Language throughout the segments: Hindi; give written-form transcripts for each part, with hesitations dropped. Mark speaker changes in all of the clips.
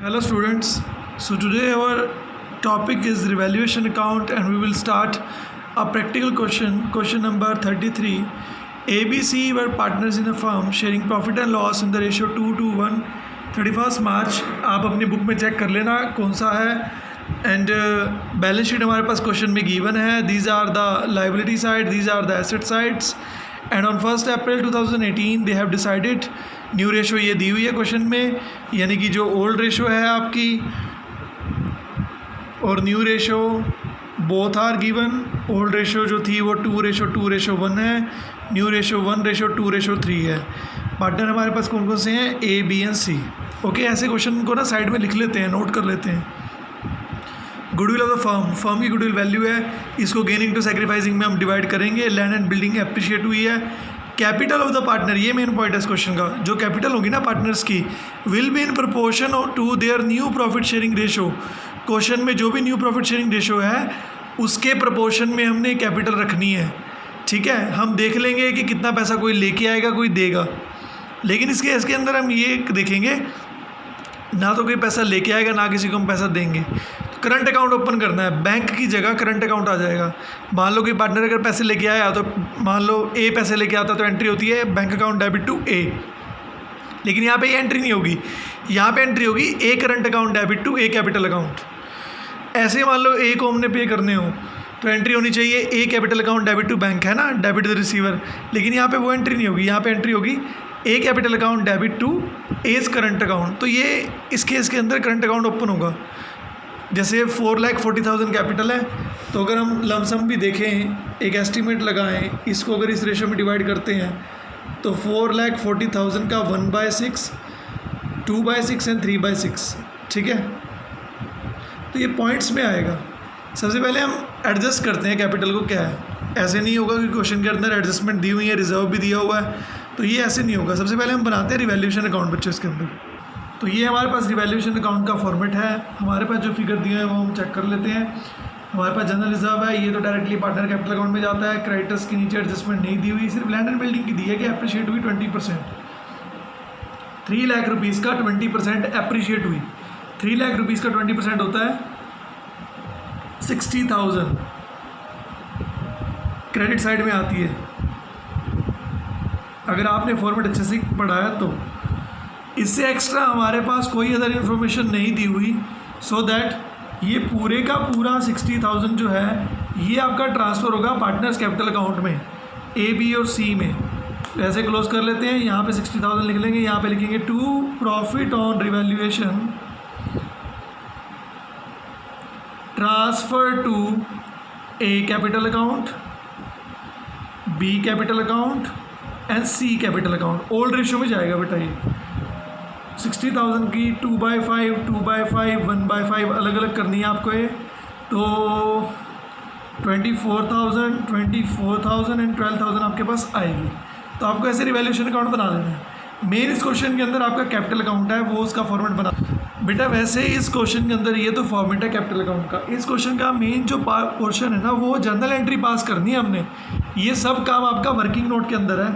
Speaker 1: Hello students, so today our topic is revaluation account and we will start a practical question number 33. ABC were partners in a firm sharing profit and loss in the ratio 2 to 1. 31st March आप अपनी बुक में चेक कर लेना कौन सा है एंड बैलेंस शीट हमारे पास क्वेश्चन में गिवन है. These are the liability side, these are the asset sides and on 1 April 2018 they have decided new ratio ये दी हुई है क्वेश्चन में, यानी कि जो ओल्ड रेशो है आपकी और new ratio both are given. Old ratio जो थी वो 2:2:1 है, न्यू रेशो 1:2:3 है. पार्टनर हमारे पास कौन कौन से हैं? ए, बी एंड सी. ओके, ऐसे क्वेश्चन को ना साइड में लिख लेते हैं, नोट कर लेते हैं. गुडविल ऑफ द फर्म की गुडविल वैल्यू है, इसको गेनिंग टू सैक्रिफाइसिंग में हम डिवाइड करेंगे. लैंड एंड बिल्डिंग एप्रिशिएट हुई है. कैपिटल ऑफ द पार्टनर, ये मेन पॉइंट है इस क्वेश्चन का, जो कैपिटल होगी ना पार्टनर्स की will be in proportion to their new profit sharing ratio. Question में जो भी न्यू प्रॉफिट शेयरिंग रेशो है उसके प्रोपोर्शन में हमने कैपिटल रखनी है. ठीक है, हम देख लेंगे कि कितना पैसा कोई लेके आएगा कोई देगा, लेकिन इसके इसके अंदर हम ये देखेंगे ना तो कोई पैसा लेके आएगा ना किसी को हम पैसा देंगे. करंट अकाउंट ओपन करना है, बैंक की जगह करंट अकाउंट आ जाएगा. मान लो कि पार्टनर अगर पैसे लेके आया तो मान लो ए पैसे लेके आता तो एंट्री होती है बैंक अकाउंट डेबिट टू ए, लेकिन यहाँ पे ये एंट्री नहीं होगी, यहाँ पे एंट्री होगी A current account debit to A capital account. ऐसे मान लो ए को हमने पे करने हो तो एंट्री होनी चाहिए A capital account debit to bank, है ना, डेबिट द रिसीवर, लेकिन यहाँ पे वो एंट्री नहीं होगी, यहाँ पे एंट्री होगी A capital account debit to A's current account. तो ये इस केस के अंदर करंट अकाउंट ओपन होगा. जैसे 4,40,000 कैपिटल है, तो अगर हम लमसम भी देखें, एक एस्टीमेट लगाएं, इसको अगर इस रेशो में डिवाइड करते हैं तो 4,40,000 का 1/6, 2/6 एंड 3/6. ठीक है, तो ये पॉइंट्स में आएगा. सबसे पहले हम एडजस्ट करते हैं कैपिटल को क्या है. ऐसे नहीं होगा कि क्वेश्चन के अंदर एडजस्टमेंट दी हुई है, रिजर्व भी दिया हुआ है, तो ये ऐसे नहीं होगा. सबसे पहले हम बनाते हैं रिवैल्यूएशन अकाउंट बच्चों इसके अंदर. तो ये हमारे पास रिवैल्यूएशन अकाउंट का फॉर्मेट है. हमारे पास जो फिगर दिए हैं वो हम चेक कर लेते हैं. हमारे पास जनरल रिजर्व है, ये तो डायरेक्टली पार्टनर कैपिटल अकाउंट में जाता है. क्रेडिटर्स के नीचे एडजस्टमेंट नहीं दी हुई, सिर्फ लैंड एंड बिल्डिंग की दी है कि अप्रिशिएट हुई 20%. 3 लाख रुपीज़ का 20% अप्रिशिएट हुई. 3 लाख रुपीज़ का 20% होता है 60,000, क्रेडिट साइड में आती है. अगर आपने फॉर्मेट अच्छे से पढ़ाया तो इससे एक्स्ट्रा हमारे पास कोई अदर इन्फॉर्मेशन नहीं दी हुई, सो दैट ये पूरे का पूरा 60,000 जो है ये आपका ट्रांसफ़र होगा पार्टनर्स कैपिटल अकाउंट में ए, बी और सी में. तो ऐसे क्लोज कर लेते हैं. यहाँ पे 60,000 लिख लेंगे, यहाँ पे लिखेंगे to profit on revaluation transfer to A capital account, B capital account and C capital account. Old ratio में जाएगा बेटा. ये 60,000 की 2/5, 2/5, 1/5 अलग अलग करनी है आपको ये. तो 24,000 एंड 12,000 आपके पास आएगी. तो आपको ऐसे रिवैल्यूएशन अकाउंट बना देना है. मेन इस क्वेश्चन के अंदर आपका कैपिटल अकाउंट है, वो उसका फॉर्मेट बना बेटा. वैसे इस क्वेश्चन के अंदर ये तो फॉर्मेट है कैपिटल अकाउंट का. इस क्वेश्चन का मेन जो पोर्शन है ना वो जनरल एंट्री पास करनी है हमने. ये सब काम आपका वर्किंग नोट के अंदर है,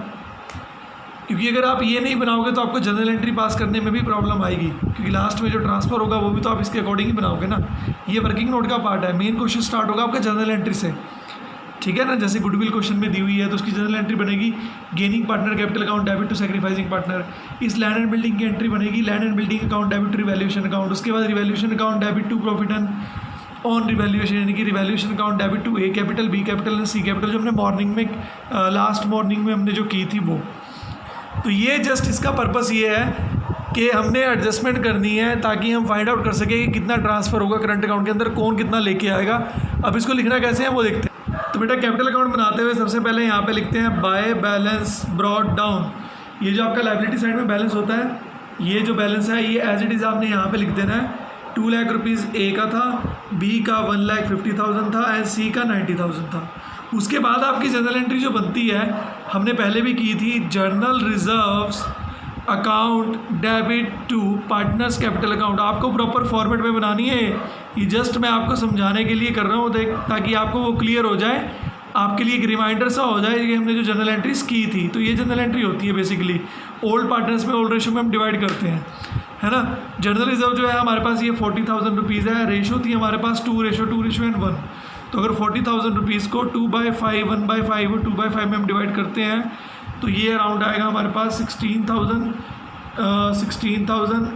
Speaker 1: क्योंकि अगर आप ये नहीं बनाओगे तो आपको जनरल एंट्री पास करने में भी प्रॉब्लम आएगी, क्योंकि लास्ट में जो ट्रांसफ़र होगा वो भी तो आप इसके अकॉर्डिंग ही बनाओगे ना. ये वर्किंग नोट का पार्ट है. मेन क्वेश्चन स्टार्ट होगा आपका जनरल एंट्री से. ठीक है ना, जैसे गुडविल क्वेश्चन में दी हुई है तो उसकी जनरल एंट्री बनेगी gaining partner capital account debit to sacrificing partner. इस लैंड एंड बिल्डिंग की एंट्री बनेगी land and building account debit to revaluation account. उसके बाद revaluation account debit to profit and on revaluation, यानी कि revaluation account debit to A capital, B capital and C capital, जो हमने मॉर्निंग में लास्ट मॉर्निंग में हमने जो की थी वो. तो ये जस्ट इसका पर्पस ये है कि हमने एडजस्टमेंट करनी है ताकि हम फाइंड आउट कर सकें कि कितना ट्रांसफ़र होगा करंट अकाउंट के अंदर, कौन कितना लेके आएगा. अब इसको लिखना कैसे है वो देखते हैं. तो बेटा कैपिटल अकाउंट बनाते हुए सबसे पहले यहाँ पे लिखते हैं बाय बैलेंस ब्रॉट डाउन. ये जो आपका लायबिलिटी साइड में बैलेंस होता है, ये जो बैलेंस है ये एज इट इज़ आपने यहाँ पे लिख देना है. 2 लाख रुपीज़ ए का था, बी का 1,50,000 था एंड सी का 90,000 था. उसके बाद आपकी जनरल एंट्री जो बनती है हमने पहले भी की थी, general reserves account debit to partners capital account. आपको प्रॉपर फॉर्मेट में बनानी है. ये जस्ट मैं आपको समझाने के लिए कर रहा हूँ ताकि आपको वो क्लियर हो जाए, आपके लिए एक रिमाइंडर सा हो जाए कि हमने जो जनरल एंट्रीज की थी. तो ये जनरल एंट्री होती है बेसिकली ओल्ड पार्टनर्स में, ओल्ड रेशो में हम डिवाइड करते हैं, है ना। जनरल रिजर्व जो है हमारे पास ये 40,000 रुपीज़ है। रेशो थी हमारे पास 2:2:1। तो अगर 40,000 रुपीज़ को 2/5, 1/5 और 2/5 में हम डिवाइड करते हैं तो ये अराउंड आएगा हमारे पास 16,000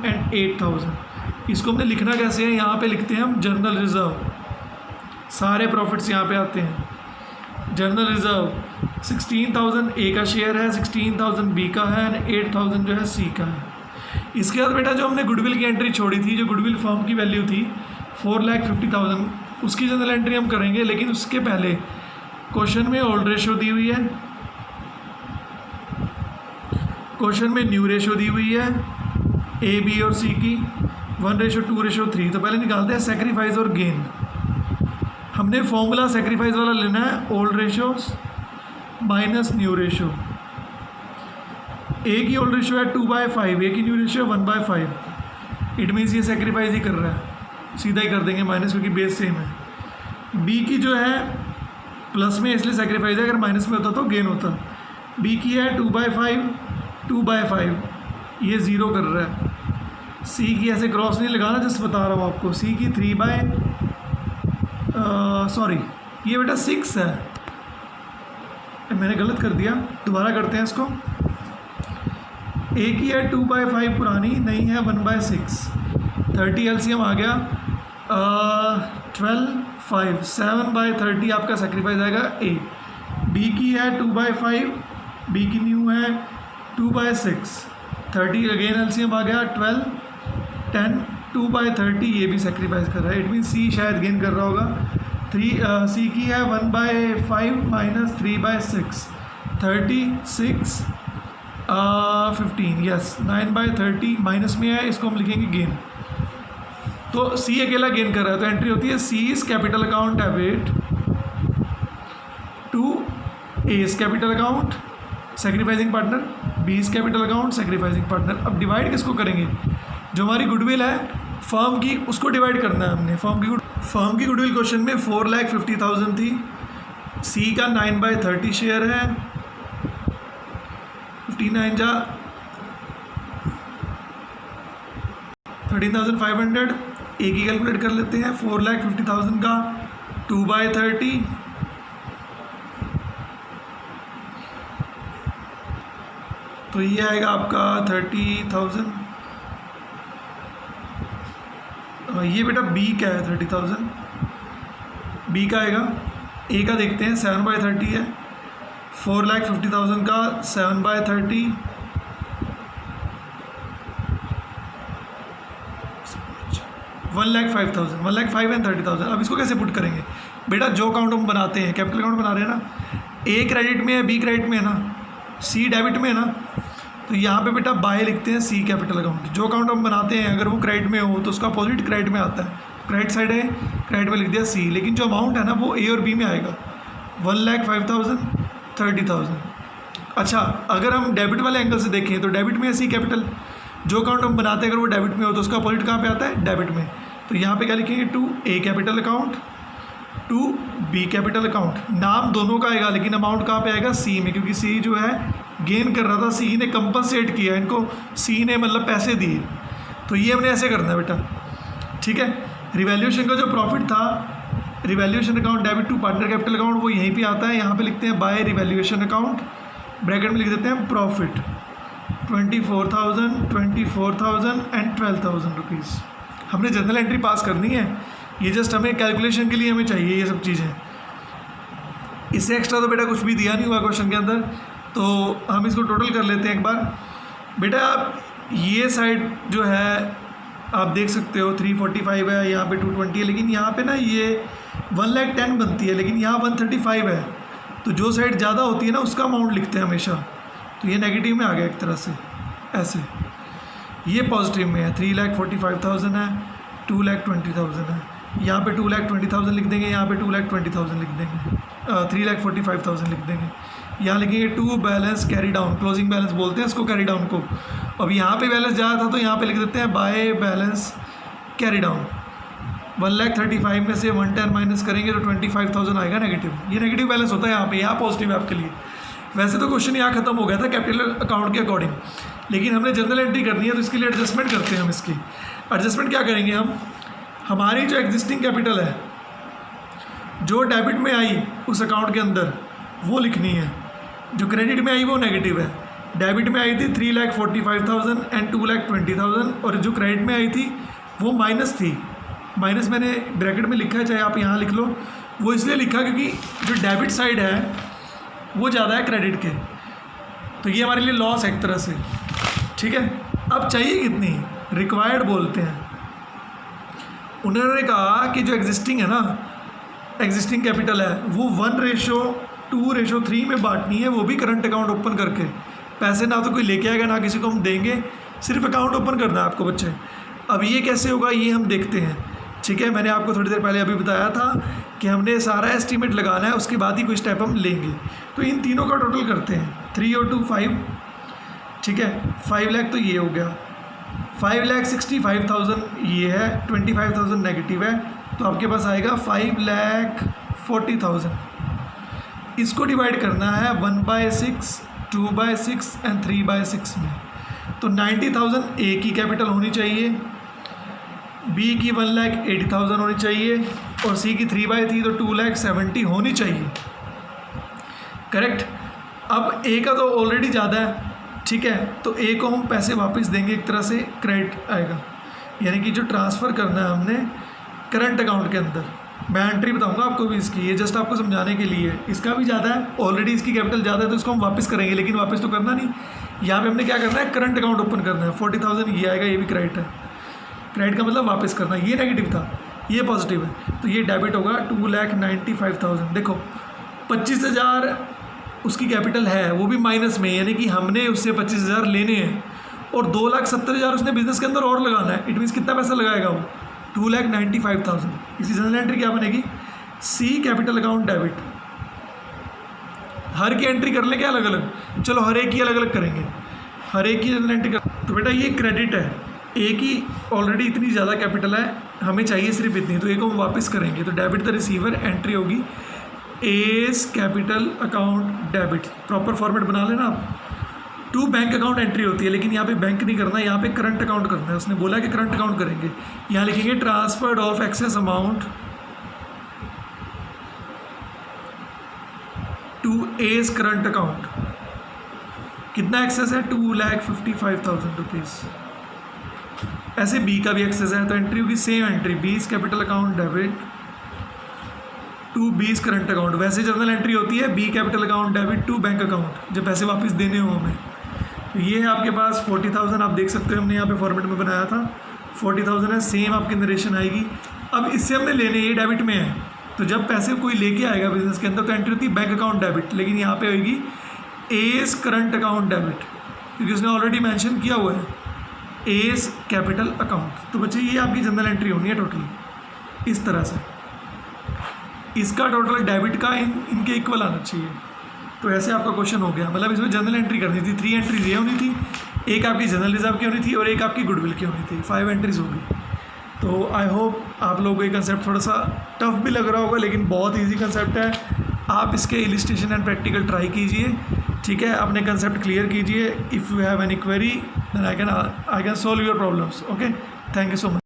Speaker 1: एंड 8,000। इसको हमने लिखना कैसे है, यहाँ पे लिखते हैं हम जनरल रिज़र्व, सारे प्रॉफिट्स यहाँ पे आते हैं। जनरल रिज़र्व 16,000 ए का शेयर है, 16,000 बी का है, 8,000 जो है सी का है। इसके बाद बेटा जो हमने गुडविल की एंट्री छोड़ी थी, जो गुडविल फर्म की वैल्यू थी 4,50,000, उसकी जनरल एंट्री हम करेंगे। लेकिन उसके पहले क्वेश्चन में ओल्ड रेशो दी हुई है, क्वेश्चन में न्यू रेशो दी हुई है ए बी और सी की 1:2:3। तो पहले निकालते हैं सेक्रीफाइस और गेन। हमने फॉर्मूला सेक्रीफाइस वाला लेना है, old ratio minus new ratio. A की ओल्ड रेशो है 2/5, ए की न्यू रेशो है 1/5। इट मीन्स ये सेक्रीफाइस ही कर रहा है, सीधा ही कर देंगे माइनस, क्योंकि बेस सेम है। बी की जो है प्लस में इसलिए सेक्रीफाइस है, अगर माइनस में होता तो गेन होता। बी की है 2/5, ये ज़ीरो कर रहा है। सी की ऐसे क्रॉस नहीं लगाना, जस्ट बता रहा हूँ आपको। सी की 3/, ये बेटा 6 है, मैंने गलत कर दिया, दोबारा करते हैं इसको। ए की है 2/5 पुरानी, नहीं है 1/6। 30 एलसीएम आ गया 12, 5, 7/30 आपका सेक्रीफाइस आएगा ए। बी की है 2/5, बी की न्यू है 2/6। 30 अगेन एलसीएम आ गया 12, 10, 2/30, ये भी सेक्रीफाइस कर रहा है। इट मीन सी शायद गेन कर रहा होगा। सी की है 1/5 माइनस 3/6, 36, 15, यस 9/30 माइनस में है, इसको हम लिखेंगे गेन। तो सी अकेला गेन कर रहा है, तो एंट्री होती है C is capital account debit to A is capital account sacrificing partner, B is capital account sacrificing partner. अब डिवाइड किसको करेंगे, जो हमारी गुडविल है फर्म की, उसको डिवाइड करना है हमने। फर्म की गुडविल क्वेश्चन में 4,50,000 थी। सी का 9/30 शेयर है, 59 जा 13,500। ए की कैलकुलेट कर लेते हैं, 4,50,000 का 2/30, तो ये आएगा आपका 30,000। ये बेटा बी का है 30,000, बी का आएगा। ए का देखते हैं 7/30 है, 4,50,000 का 7/30, 1,05,000, 1,05,000 एंड 30,000। अब इसको कैसे पुट करेंगे बेटा, जो अकाउंट हम बनाते हैं, कैपिटल अकाउंट बना रहे हैं ना, ए क्रेडिट में है, बी क्रेडिट में है ना, सी डेबिट में है ना, तो यहाँ पे बेटा बाय लिखते हैं सी कैपिटल अकाउंट। जो अकाउंट हम बनाते हैं अगर वो क्रेडिट में हो तो उसका अपोजिट क्रेडिट में आता है, क्रेडिट साइड है, क्रेडिट में लिख दिया सी। लेकिन जो अमाउंट है ना वो ए और बी में आएगा, 1,05,000, 30,000। अच्छा, अगर हम डेबिट वाले एंगल से देखें तो डेबिट में है सी कैपिटल। जो अकाउंट हम बनाते हैं अगर वो डेबिट में हो तो उसका अपोजिट कहाँ पे आता है, डेबिट में। तो यहाँ पे क्या लिखेंगे, to A capital account, to B capital account. नाम दोनों का आएगा लेकिन अमाउंट कहाँ पे आएगा, सी में, क्योंकि सी जो है गेन कर रहा था, सी ने कंपनसेट किया इनको, सी ने मतलब पैसे दिए। तो ये हमने ऐसे करना है बेटा, ठीक है। रिवैल्यूएशन का जो प्रॉफिट था, revaluation account debit to partner capital account, वो यहीं पे आता है। यहाँ पे लिखते हैं बाय रिवैल्यूएशन अकाउंट, ब्रैकेट में लिख देते हैं प्रॉफिट 24,000, 24,000 एंड 12,000 रुपीज़। हमने जनरल एंट्री पास करनी है, ये जस्ट हमें कैलकुलेशन के लिए हमें चाहिए ये सब चीज़ें। इससे एक्स्ट्रा तो बेटा कुछ भी दिया नहीं हुआ क्वेश्चन के अंदर, तो हम इसको टोटल कर लेते हैं एक बार। बेटा ये साइड जो है आप देख सकते हो 345 है, यहाँ पे 220 है, लेकिन यहाँ पे ना ये 1,10,000 बनती है, लेकिन यहाँ 135 है। तो जो साइड ज़्यादा होती है ना उसका अमाउंट लिखते हैं हमेशा। तो ये नेगेटिव में आ गया एक तरह से, ऐसे। ये पॉजिटिव में है, 3,45,000 है, 2,20,000 है। यहाँ पे 2,20,000 लिख देंगे, यहाँ पे 2,20,000 लिख देंगे, 3,45,000 लिख देंगे। यहाँ लिखेंगे to balance carry down, closing balance बोलते हैं इसको कैरी डाउन को। अब यहाँ पे बैलेंस ज़्यादा था तो यहाँ पे लिख देते हैं बाय बैलेंस कैरी डाउन। 1,35,000 में से 110 माइनस करेंगे तो 25,000 आएगा नेगेटिव। ये नेगेटिव बैलेंस होता है यहाँ पे, यहाँ पॉजिटिव है आपके लिए। वैसे तो क्वेश्चन यहाँ खत्म हो गया था कैपिटल अकाउंट के अकॉर्डिंग, लेकिन हमने जनरल एंट्री करनी है तो इसके लिए एडजस्टमेंट करते हैं हम। इसकी एडजस्टमेंट क्या करेंगे हम, हमारी जो एग्जिस्टिंग कैपिटल है जो डेबिट में आई उस अकाउंट के अंदर वो लिखनी है, जो क्रेडिट में आई वो नेगेटिव है। डेबिट में आई थी 3,45,000 एंड 2,20,000 और जो क्रेडिट में आई थी वो माइनस थी। माइनस मैंने ब्रैकेट में लिखा है, चाहे आप यहाँ लिख लो। वो इसलिए लिखा क्योंकि जो डेबिट साइड है वो ज़्यादा है क्रेडिट के, तो ये हमारे लिए लॉस है एक तरह से, ठीक है। अब चाहिए कितनी, रिक्वायर्ड बोलते हैं। उन्होंने कहा कि जो एग्जिस्टिंग है ना, एग्जिस्टिंग कैपिटल है वो 1:2:3 में बांटनी है, वो भी करंट अकाउंट ओपन करके। पैसे ना तो कोई लेके आएगा ना किसी को हम देंगे, सिर्फ अकाउंट ओपन करना है आपको बच्चे। अब ये कैसे होगा ये हम देखते हैं, ठीक है। मैंने आपको थोड़ी देर पहले अभी बताया था कि हमने सारा एस्टीमेट लगाना है, उसके बाद ही कोई स्टेप हम लेंगे। तो इन तीनों का टोटल करते हैं, 3 और 2 5, ठीक है। 5 लाख तो ये हो गया, 5,65,000 ये है, 25,000 नेगेटिव है, तो आपके पास आएगा 5,40,000। इसको डिवाइड करना है 1/6, 2/6 एंड 3/6 में। तो 90,000 ए की कैपिटल होनी चाहिए, बी की 1,80,000 होनी चाहिए और सी की 3/3 तो 2,70,000 होनी चाहिए, करेक्ट। अब ए का तो ऑलरेडी ज़्यादा है, ठीक है, तो ए को हम पैसे वापस देंगे, एक तरह से क्रेडिट आएगा, यानी कि जो ट्रांसफ़र करना है हमने करंट अकाउंट के अंदर। मैं एंट्री बताऊंगा आपको भी इसकी, ये जस्ट आपको समझाने के लिए। इसका भी ज़्यादा है, ऑलरेडी इसकी कैपिटल ज़्यादा है तो इसको हम वापस करेंगे, लेकिन वापस तो करना नहीं। यहाँ पे हमने क्या करना है, करंट अकाउंट ओपन करना है। 40,000 ये आएगा, ये भी क्रेडिट है। क्रेडिट का मतलब वापस करना, ये नेगेटिव था, ये पॉजिटिव है, तो ये डेबिट होगा 2,95,000। देखो 25,000 उसकी कैपिटल है, वो भी माइनस में, यानी कि हमने उससे 25,000 लेने हैं और 2,70,000 उसने बिजनेस के अंदर और लगाना है। इट मीन्स कितना पैसा लगाएगा वो, 2,95,000। इसकी जनरल एंट्री क्या बनेगी, सी कैपिटल अकाउंट डेबिट। हर की एंट्री कर ले क्या अलग अलग, चलो हर एक की अलग अलग करेंगे, हर एक की जनरल एंट्री कर। तो बेटा ये क्रेडिट है, ए की ऑलरेडी इतनी ज़्यादा कैपिटल है, हमें चाहिए सिर्फ इतनी, तो ए को हम वापस करेंगे। तो डेबिट द रिसीवर एंट्री होगी S capital account debit. Proper format बना लेना आप। 2 बैंक अकाउंट एंट्री होती है, लेकिन यहाँ पे बैंक नहीं करना, यहाँ पे करंट अकाउंट करना है। उसने बोला कि करंट अकाउंट करेंगे, यहाँ लिखेंगे transferred of excess amount to S current account. कितना एक्सेस है, 2,55,000 रुपीज़। ऐसे बी का भी एक्सेस है, तो एंट्री होगी same entry, B's capital account debit to B's current account. वैसे जनरल एंट्री होती है B capital account debit to bank account, जब पैसे वापस देने हो हमें। तो ये है आपके पास 40,000, आप देख सकते हो हमने यहाँ पे फॉर्मेट में बनाया था, 40,000 है, सेम आपकी नरेशन आएगी। अब इससे हमने लेने, ये डेबिट में है, तो जब पैसे कोई लेके आएगा बिजनेस के अंदर तो एंट्री होती है बैंक अकाउंट डेबिट, लेकिन यहाँ पे होगी एस करंट अकाउंट डेबिट, क्योंकि उसने ऑलरेडी मेंशन किया हुआ है एस कैपिटल अकाउंट। तो बच्चे ये आपकी जनरल एंट्री होनी है टोटल इस तरह से। इसका टोटल डेबिट का इनके इक्वल आना चाहिए। तो ऐसे आपका क्वेश्चन हो गया, मतलब इसमें जनरल एंट्री करनी थी, 3 एंट्रीज ये होनी थी, एक आपकी जनरल रिजर्व की होनी थी और एक आपकी गुडविल की होनी थी, 5 एंट्रीज होगी। तो आई होप आप लोगों को ये कंसेप्ट थोड़ा सा टफ भी लग रहा होगा, लेकिन बहुत ईजी कंसेप्ट है। आप इसके इलिस्ट्रेशन एंड प्रैक्टिकल ट्राई कीजिए, ठीक है, अपने कंसेप्ट क्लियर कीजिए। If you have any query then I can solve your problems. Okay, thank you so much.